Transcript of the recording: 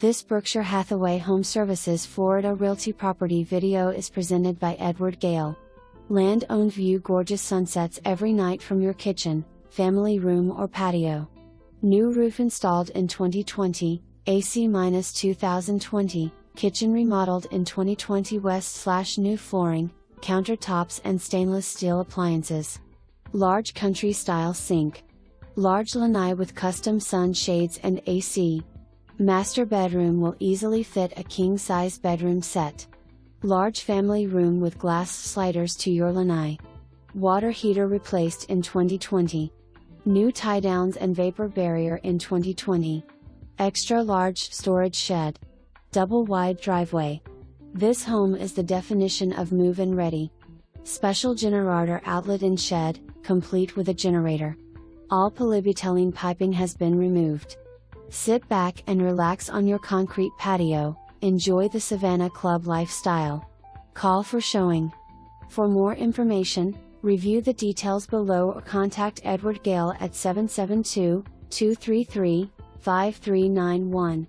This Berkshire Hathaway HomeServices Florida Realty property video is presented by Edward Gale. Land-owned, view gorgeous sunsets every night from your kitchen, family room or patio. New roof installed in 2020, AC-2020, kitchen remodeled in 2020 west/new flooring, countertops and stainless steel appliances. Large country-style sink. Large lanai with custom sun shades and AC. Master bedroom will easily fit a king-size bedroom set. Large family room with glass sliders to your lanai. Water heater replaced in 2020. New tiedowns and vapor barrier in 2020. Extra large storage shed. Double wide driveway. This home is the definition of move-in ready. Special generartor outlet in shed, complete with a generator. All polybutelene piping has been removed. Sit back and relax on your concrete patio, enjoy the Savanna Club lifestyle. Call for showing. For more information, review the details below or contact Edward Gale at 772-233-5391.